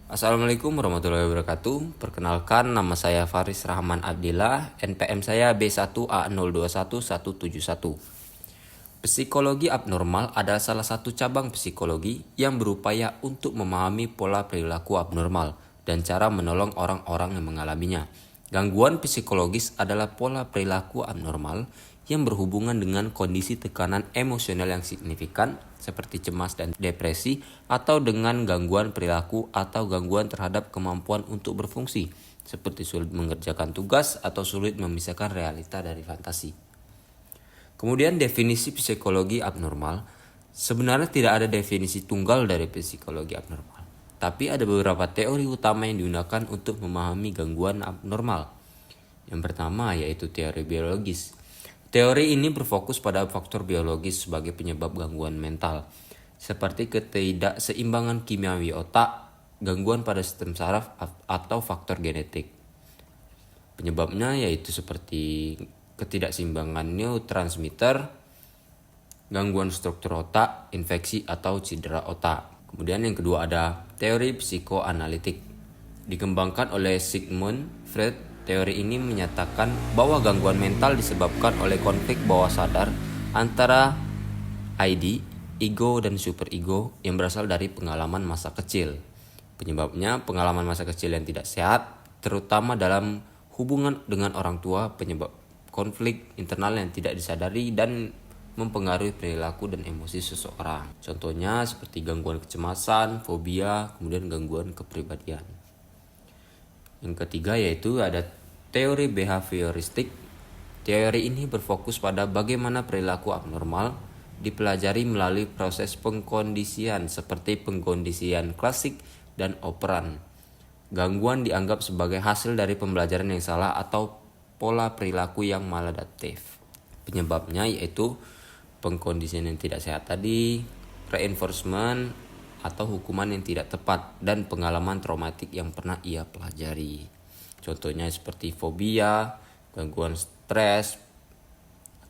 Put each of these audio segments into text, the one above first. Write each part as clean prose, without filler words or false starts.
Assalamualaikum warahmatullahi wabarakatuh. Perkenalkan, nama saya Faris Rahman Abdillah, NPM saya B1A021171. Psikologi abnormal adalah salah satu cabang psikologi yang berupaya untuk memahami pola perilaku abnormal dan cara menolong orang-orang yang mengalaminya. Gangguan psikologis adalah pola perilaku abnormal yang berhubungan dengan kondisi tekanan emosional yang signifikan seperti cemas dan depresi, atau dengan gangguan perilaku atau gangguan terhadap kemampuan untuk berfungsi seperti sulit mengerjakan tugas atau sulit memisahkan realita dari fantasi. Kemudian definisi psikologi abnormal, sebenarnya tidak ada definisi tunggal dari psikologi abnormal, tapi ada beberapa teori utama yang digunakan untuk memahami gangguan abnormal. Yang pertama yaitu teori biologis. Teori ini berfokus pada faktor biologis sebagai penyebab gangguan mental, seperti ketidakseimbangan kimiawi otak, gangguan pada sistem saraf, atau faktor genetik. Penyebabnya yaitu seperti ketidakseimbangan neurotransmitter, gangguan struktur otak, infeksi atau cedera otak. Kemudian yang kedua ada teori psikoanalitik. Dikembangkan oleh Sigmund Freud. Teori ini menyatakan bahwa gangguan mental disebabkan oleh konflik bawah sadar antara ID, ego, dan superego yang berasal dari pengalaman masa kecil. Penyebabnya pengalaman masa kecil yang tidak sehat, terutama dalam hubungan dengan orang tua, penyebab konflik internal yang tidak disadari dan mempengaruhi perilaku dan emosi seseorang. Contohnya seperti gangguan kecemasan, fobia, kemudian gangguan kepribadian. Yang ketiga yaitu ada teori behavioristik. Teori ini berfokus pada bagaimana perilaku abnormal dipelajari melalui proses pengkondisian seperti pengkondisian klasik dan operan. Gangguan dianggap sebagai hasil dari pembelajaran yang salah atau pola perilaku yang maladaptif. Penyebabnya yaitu pengkondisian yang tidak sehat tadi, reinforcement atau hukuman yang tidak tepat, dan pengalaman traumatik yang pernah ia pelajari. Contohnya seperti fobia, gangguan stres,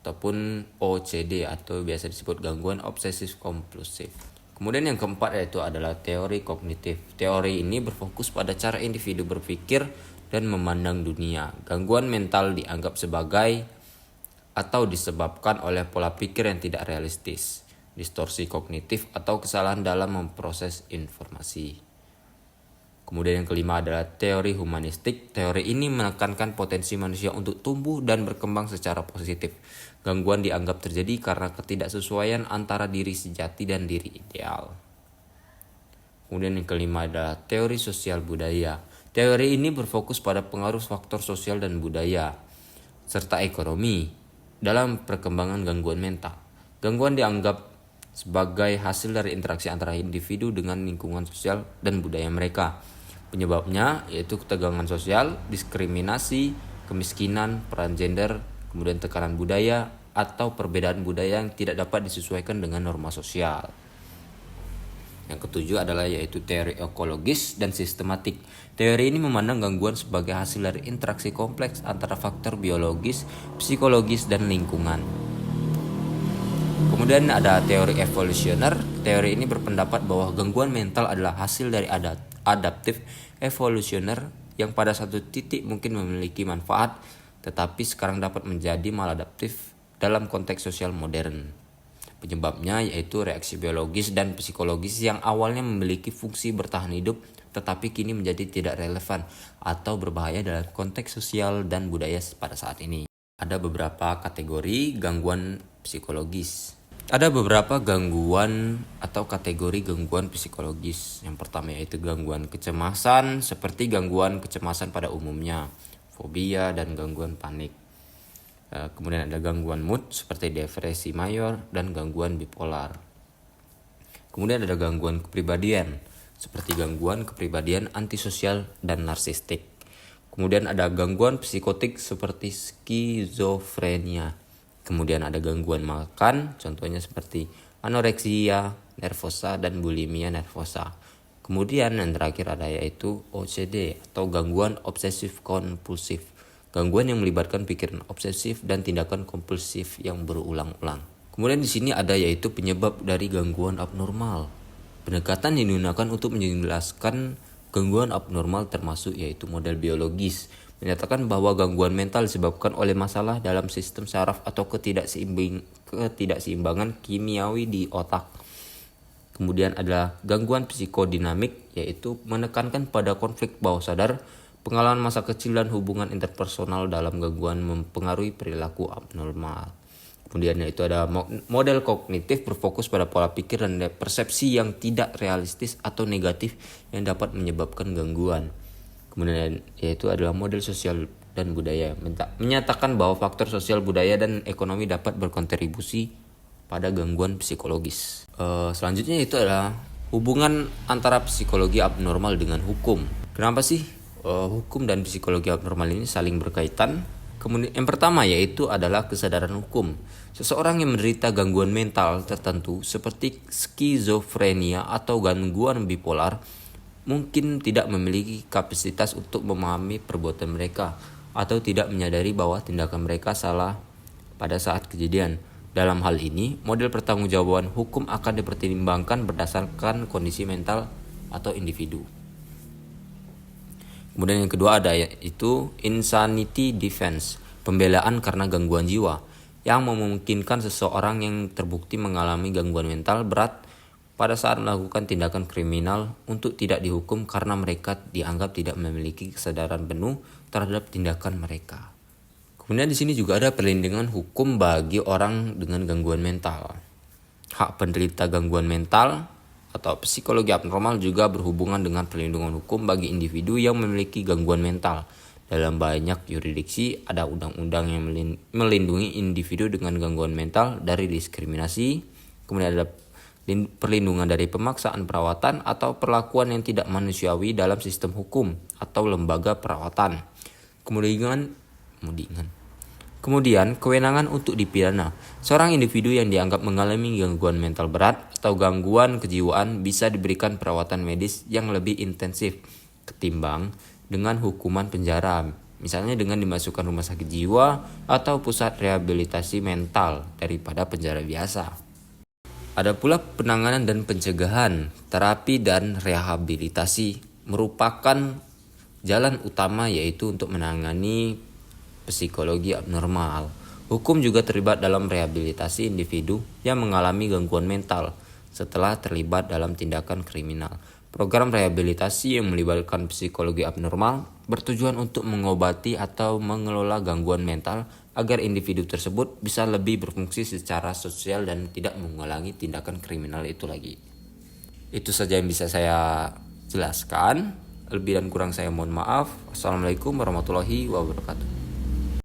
ataupun OCD atau biasa disebut gangguan obsesif kompulsif. Kemudian yang keempat yaitu adalah teori kognitif. Teori ini berfokus pada cara individu berpikir dan memandang dunia. Gangguan mental dianggap sebagai atau disebabkan oleh pola pikir yang tidak realistis, distorsi kognitif, atau kesalahan dalam memproses informasi. Kemudian yang kelima adalah teori humanistik. Teori ini menekankan potensi manusia untuk tumbuh dan berkembang secara positif. Gangguan dianggap terjadi karena ketidaksesuaian antara diri sejati dan diri ideal. Kemudian yang kelima adalah teori sosial budaya. Teori ini berfokus pada pengaruh faktor sosial dan budaya, serta ekonomi dalam perkembangan gangguan mental. Gangguan dianggap sebagai hasil dari interaksi antara individu dengan lingkungan sosial dan budaya mereka. Penyebabnya yaitu ketegangan sosial, diskriminasi, kemiskinan, peran gender, kemudian tekanan budaya, atau perbedaan budaya yang tidak dapat disesuaikan dengan norma sosial. Yang ketujuh adalah yaitu teori ekologis dan sistematik. Teori ini memandang gangguan sebagai hasil dari interaksi kompleks antara faktor biologis, psikologis, dan lingkungan. Kemudian ada teori evolusioner. Teori ini berpendapat bahwa gangguan mental adalah hasil dari adaptif evolusioner yang pada satu titik mungkin memiliki manfaat, tetapi sekarang dapat menjadi maladaptif dalam konteks sosial modern. Penyebabnya yaitu reaksi biologis dan psikologis yang awalnya memiliki fungsi bertahan hidup, tetapi kini menjadi tidak relevan atau berbahaya dalam konteks sosial dan budaya pada saat ini. Ada beberapa kategori gangguan psikologis. Ada beberapa gangguan atau kategori gangguan psikologis. Yang pertama yaitu gangguan kecemasan, seperti gangguan kecemasan pada umumnya, fobia, dan gangguan panik. Kemudian ada gangguan mood seperti depresi mayor dan gangguan bipolar. Kemudian ada gangguan kepribadian seperti gangguan kepribadian antisosial dan narsistik. Kemudian ada gangguan psikotik seperti skizofrenia. Kemudian ada gangguan makan, contohnya seperti anoreksia nervosa dan bulimia nervosa. Kemudian yang terakhir ada yaitu OCD atau gangguan obsesif kompulsif. Gangguan yang melibatkan pikiran obsesif dan tindakan kompulsif yang berulang-ulang. Kemudian di sini ada yaitu penyebab dari gangguan abnormal. Pendekatan yang digunakan untuk menjelaskan Gangguan abnormal termasuk yaitu model biologis, menyatakan bahwa gangguan mental disebabkan oleh masalah dalam sistem saraf atau ketidakseimbangan kimiawi di otak. Kemudian adalah gangguan psikodinamik, yaitu menekankan pada konflik bawah sadar, pengalaman masa kecil dan hubungan interpersonal dalam gangguan mempengaruhi perilaku abnormal. Kemudian yaitu ada model kognitif berfokus pada pola pikir dan persepsi yang tidak realistis atau negatif yang dapat menyebabkan gangguan. Kemudian yaitu adalah model sosial dan budaya, menyatakan bahwa faktor sosial, budaya, dan ekonomi dapat berkontribusi pada gangguan psikologis. Selanjutnya itu adalah hubungan antara psikologi abnormal dengan hukum. Kenapa sih hukum dan psikologi abnormal ini saling berkaitan? Kemudian yang pertama yaitu adalah kesadaran hukum. Seseorang yang menderita gangguan mental tertentu seperti skizofrenia atau gangguan bipolar mungkin tidak memiliki kapasitas untuk memahami perbuatan mereka atau tidak menyadari bahwa tindakan mereka salah pada saat kejadian. Dalam hal ini, model pertanggungjawaban hukum akan dipertimbangkan berdasarkan kondisi mental atau individu. Kemudian yang kedua ada yaitu insanity defense, pembelaan karena gangguan jiwa, yang memungkinkan seseorang yang terbukti mengalami gangguan mental berat pada saat melakukan tindakan kriminal untuk tidak dihukum karena mereka dianggap tidak memiliki kesadaran penuh terhadap tindakan mereka. Kemudian di sini juga ada perlindungan hukum bagi orang dengan gangguan mental. Hak penderita gangguan mental atau psikologi abnormal juga berhubungan dengan perlindungan hukum bagi individu yang memiliki gangguan mental. Dalam banyak yurisdiksi ada undang-undang yang melindungi individu dengan gangguan mental dari diskriminasi. Kemudian ada perlindungan dari pemaksaan perawatan atau perlakuan yang tidak manusiawi dalam sistem hukum atau lembaga perawatan. Kemudian, kewenangan untuk dipidana. Seorang individu yang dianggap mengalami gangguan mental berat atau gangguan kejiwaan bisa diberikan perawatan medis yang lebih intensif ketimbang dengan hukuman penjara, misalnya dengan dimasukkan rumah sakit jiwa atau pusat rehabilitasi mental daripada penjara biasa. Ada pula penanganan dan pencegahan. Terapi dan rehabilitasi merupakan jalan utama yaitu untuk menangani psikologi abnormal. Hukum juga terlibat dalam rehabilitasi individu yang mengalami gangguan mental setelah terlibat dalam tindakan kriminal. Program rehabilitasi yang melibatkan psikologi abnormal bertujuan untuk mengobati atau mengelola gangguan mental agar individu tersebut bisa lebih berfungsi secara sosial dan tidak mengulangi tindakan kriminal itu lagi. Itu saja yang bisa saya jelaskan. Lebih dan kurang saya mohon maaf. Assalamualaikum warahmatullahi wabarakatuh.